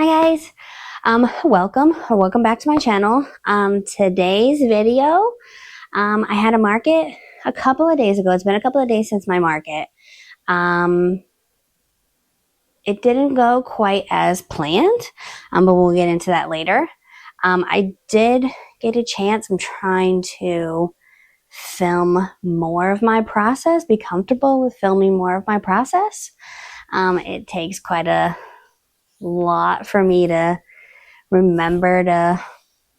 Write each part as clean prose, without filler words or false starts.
Hi guys, welcome back to my channel. Today's video, I had a market a couple of days ago. It's been a couple of days since my market. It didn't go quite as planned, but we'll get into that later. I did get a chance. I'm trying to film more of my process, be comfortable with filming more of my process. It takes quite a lot for me to remember to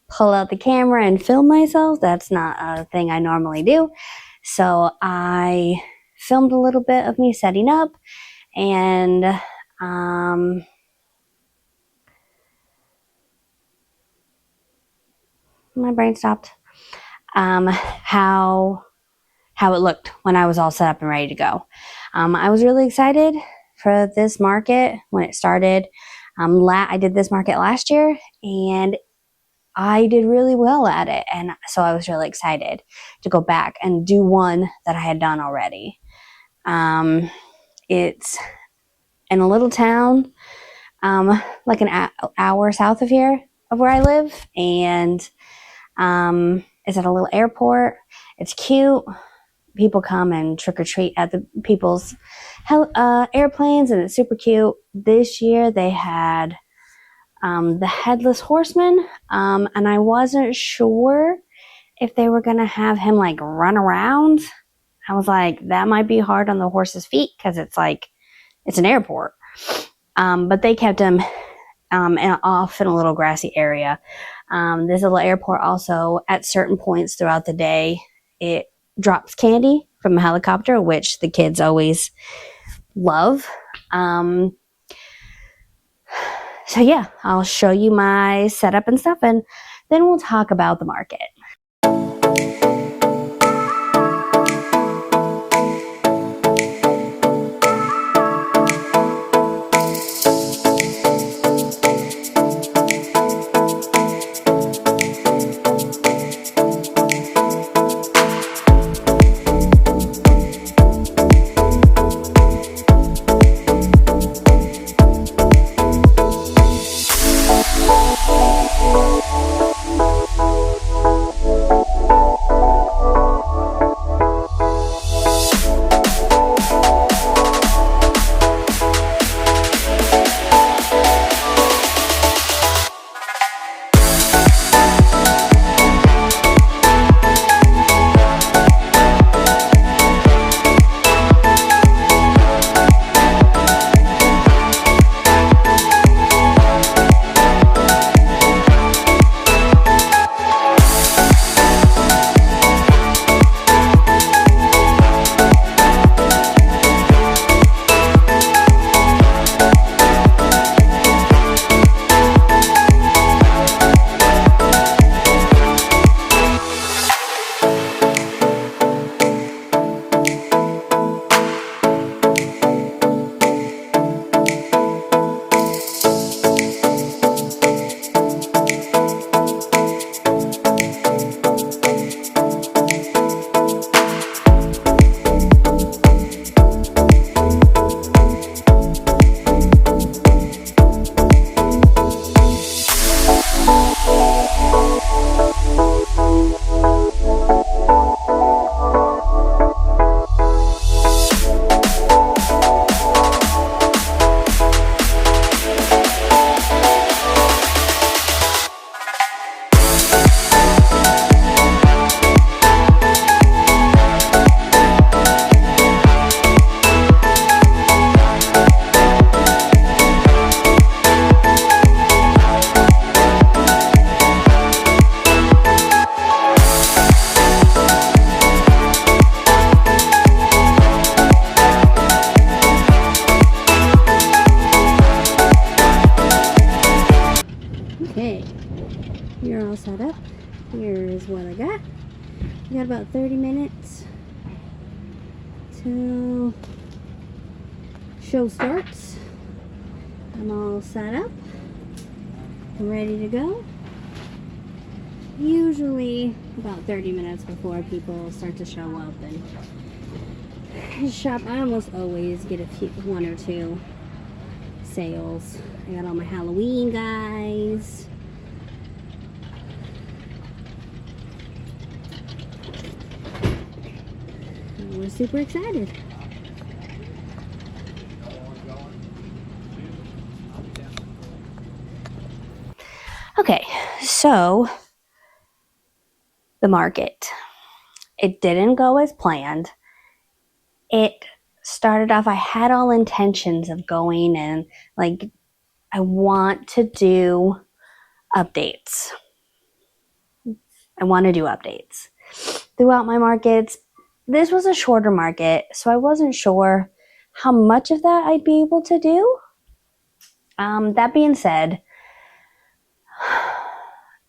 pull out the camera and film myself. That's not a thing I normally do. So I filmed a little bit of me setting up, and my brain stopped. How it looked when I was all set up and ready to go. I was really excited for this market when it started. I did this market last year and I did really well at it, and so I was really excited to go back and do one that I had done already. It's in a little town, like an hour south of here, of where I live, and it's at a little airport. It's cute. People come and trick-or-treat at the people's airplanes, and it's super cute. This year they had the Headless Horseman, and I wasn't sure if they were going to have him like run around. I was like, that might be hard on the horse's feet because it's an airport. But they kept him off in a little grassy area. This little airport also, at certain points throughout the day, it drops candy from a helicopter, which the kids always love. So yeah, I'll show you my setup and stuff, and then we'll talk about the market. Okay, you're all set up. Here's what I got. We got about 30 minutes till show starts. I'm all set up. I'm ready to go. Usually about 30 minutes before people start to show up and shop. I almost always get one or two sales. I got all my Halloween guys. We're super excited. Okay, so the market. It didn't go as planned. It started off, I had all intentions of going and like, I want to do updates. I want to do updates throughout my markets. This was a shorter market, so I wasn't sure how much of that I'd be able to do. That being said,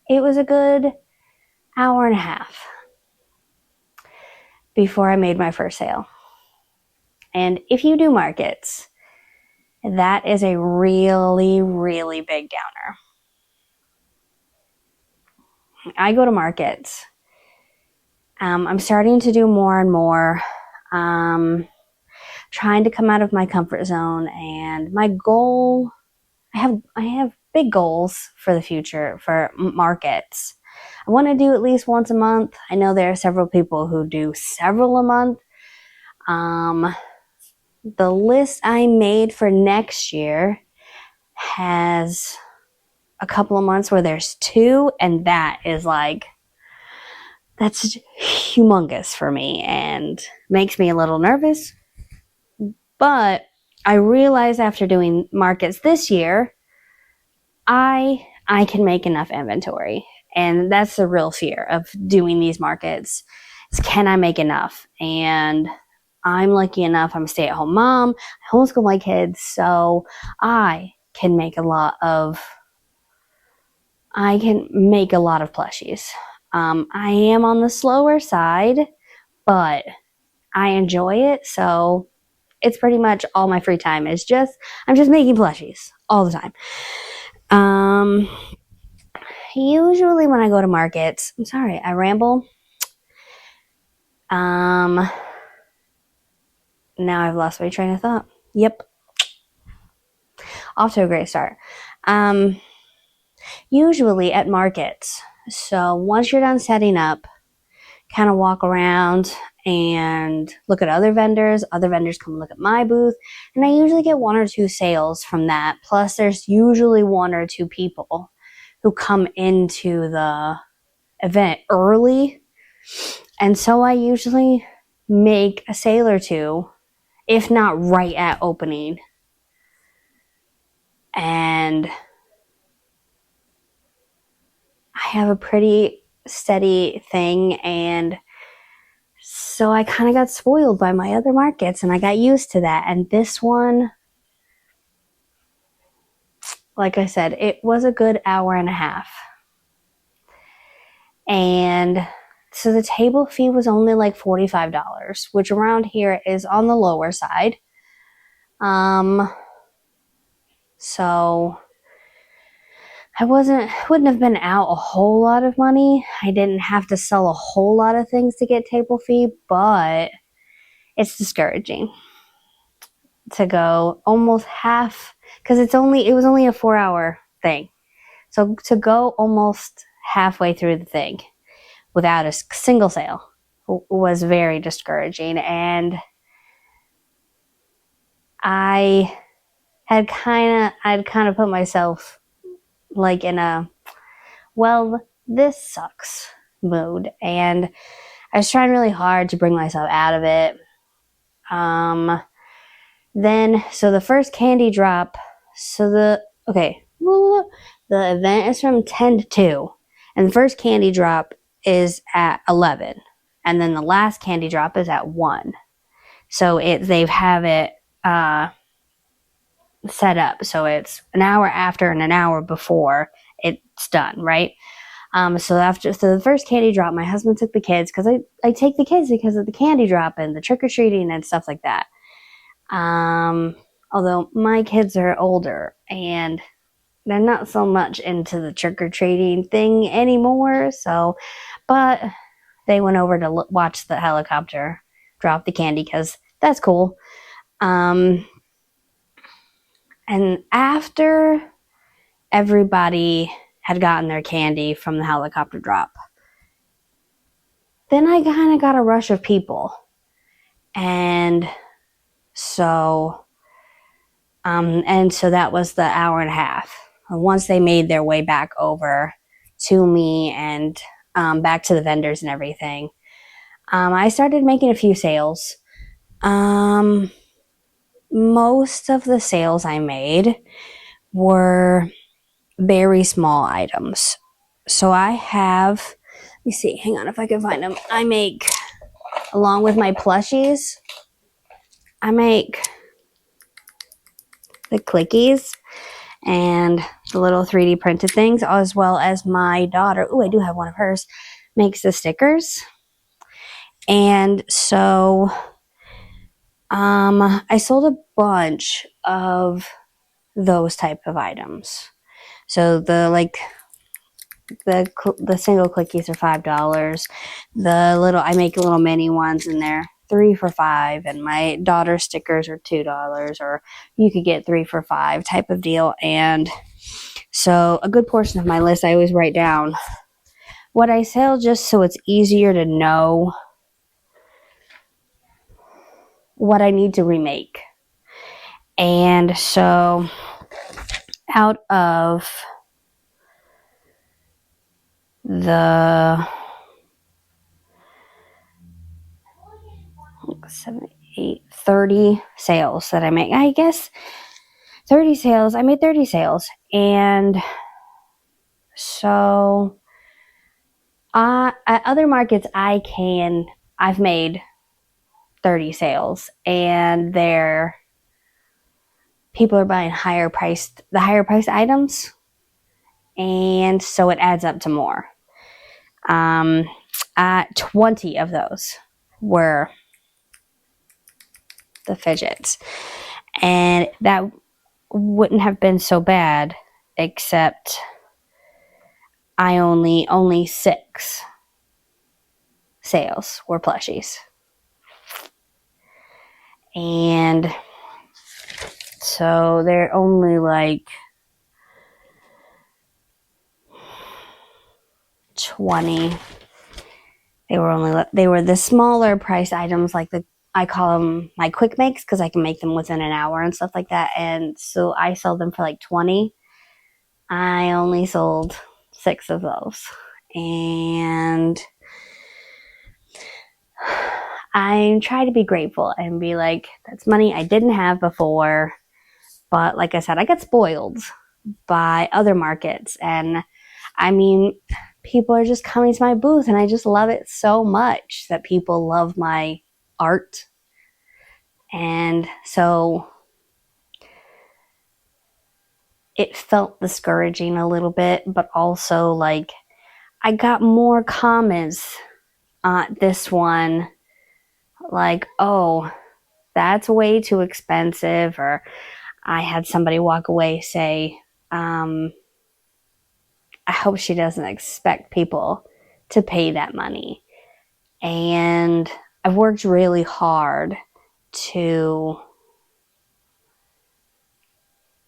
it was a good hour and a half before I made my first sale. And if you do markets, that is a really, really big downer. I go to markets. I'm starting to do more and more, trying to come out of my comfort zone. And my goal, I have big goals for the future for markets. I want to do at least once a month. I know there are several people who do several a month. The list I made for next year has a couple of months where there's 2, and that is like, that's humongous for me and makes me a little nervous. But I realized after doing markets this year, I can make enough inventory. And that's the real fear of doing these markets, is can I make enough? And I'm lucky enough, I'm a stay-at-home mom, I homeschool my kids, so I can make a lot of plushies. I am on the slower side, but I enjoy it, so it's pretty much all my free time is I'm just making plushies all the time. Usually when I go to markets, I'm sorry, I ramble. Now I've lost my train of thought. Yep. Off to a great start. Usually at markets, so once you're done setting up, kind of walk around and look at other vendors. Other vendors come look at my booth, and I usually get 1 or 2 sales from that. Plus, there's usually 1 or 2 people who come into the event early, and so I usually make a sale or 2, if not right at opening. And I have a pretty steady thing, and so I kind of got spoiled by my other markets, and I got used to that. And this one, like I said, it was a good hour and a half. And so the table fee was only like $45, which around here is on the lower side. So I wouldn't have been out a whole lot of money. I didn't have to sell a whole lot of things to get table fee, but it's discouraging to go almost half, because it was only a 4-hour thing. So to go almost halfway through the thing without a single sale was very discouraging. And I'd kind of put myself like in a, well, this sucks mood. And I was trying really hard to bring myself out of it. So the first candy drop, the event is from 10 to 2, and the first candy drop is at 11, and then the last candy drop is at 1. So they have it set up, so it's an hour after and an hour before it's done, right? So the first candy drop, my husband took the kids, because I take the kids because of the candy drop and the trick-or-treating and stuff like that. Although my kids are older and they're not so much into the trick-or-treating thing anymore, but they went over to watch the helicopter drop the candy, because that's cool. And after everybody had gotten their candy from the helicopter drop, then I kind of got a rush of people. And so that was the hour and a half. Once they made their way back over to me and back to the vendors and everything, I started making a few sales. Most of the sales I made were very small items. So I have, let me see, hang on if I can find them. I make, along with my plushies, I make the clickies and the little 3D printed things, as well as my daughter, I do have one of hers, makes the stickers. And so I sold a bunch of those type of items. So the single clickies are $5. I make little mini ones and they're 3 for $5, and my daughter's stickers are $2, or you could get 3 for $5 type of deal. And so a good portion of my list, I always write down what I sell just so it's easier to know what I need to remake. And so out of the 30 sales that I make, I guess 30 sales, I made 30 sales. And so at other markets, I've made 30 sales, and people are buying the higher priced items, and so it adds up to more. 20 of those were the fidgets, and that wouldn't have been so bad, except I only 6 sales were plushies. And so they're only like 20. They were the smaller price items, like I call them my quick makes, because I can make them within an hour and stuff like that. And so I sell them for like 20. I only sold 6 of those. And I try to be grateful and be like, that's money I didn't have before. But like I said, I get spoiled by other markets. And I mean, people are just coming to my booth, and I just love it so much that people love my art. And so it felt discouraging a little bit, but also like I got more comments on this one, like, oh, that's way too expensive. Or I had somebody walk away say, I hope she doesn't expect people to pay that money. And I've worked really hard to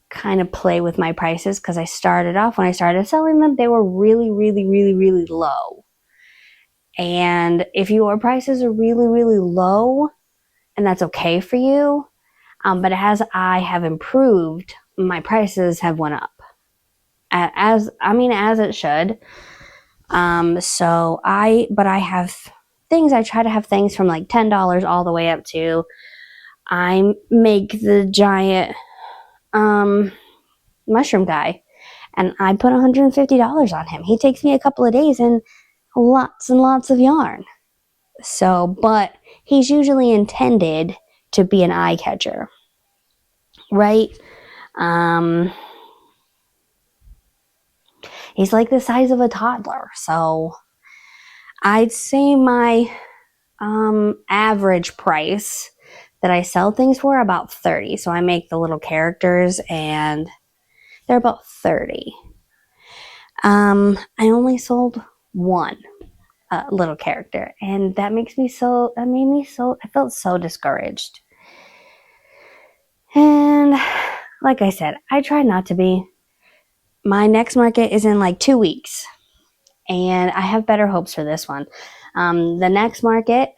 kind of play with my prices, because I started off, when I started selling them, they were really, really, really, really low. And if your prices are really, really low, and that's okay for you, but as I have improved, my prices have went up. As it should. But I have things, I try to have things from like $10 all the way up to, I make the giant mushroom guy, and I put $150 on him. He takes me a couple of days and lots of yarn. So, but he's usually intended to be an eye catcher, right? He's like the size of a toddler. So I'd say my average price that I sell things for about 30. So I make the little characters, and they're about 30. I only sold one little character, and I felt so discouraged. And like I said, I try not to be. My next market is in like 2 weeks, and I have better hopes for this one. The next market,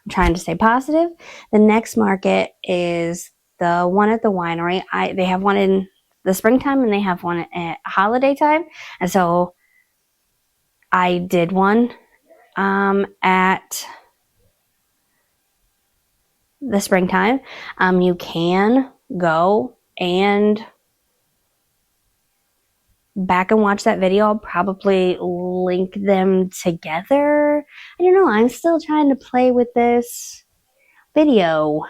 I'm trying to stay positive. The next market is the one at the winery. They have one in the springtime and they have one at holiday time. And so I did one at the springtime. You can go and back and watch that video. I'll probably link them together. I don't know. I'm still trying to play with this video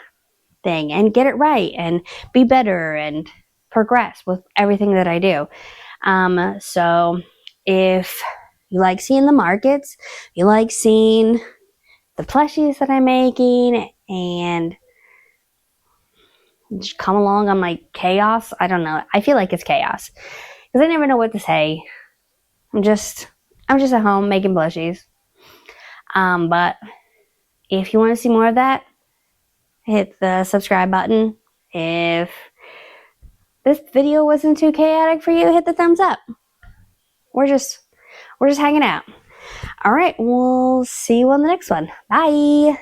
thing and get it right and be better and progress with everything that I do. So if you like seeing the markets, you like seeing the plushies that I'm making, and just come along on my chaos. I don't know. I feel like it's chaos because I never know what to say. I'm just at home making plushies. But if you want to see more of that, hit the subscribe button. If this video wasn't too chaotic for you, hit the thumbs up. We're just hanging out. All right, we'll see you on the next one. Bye.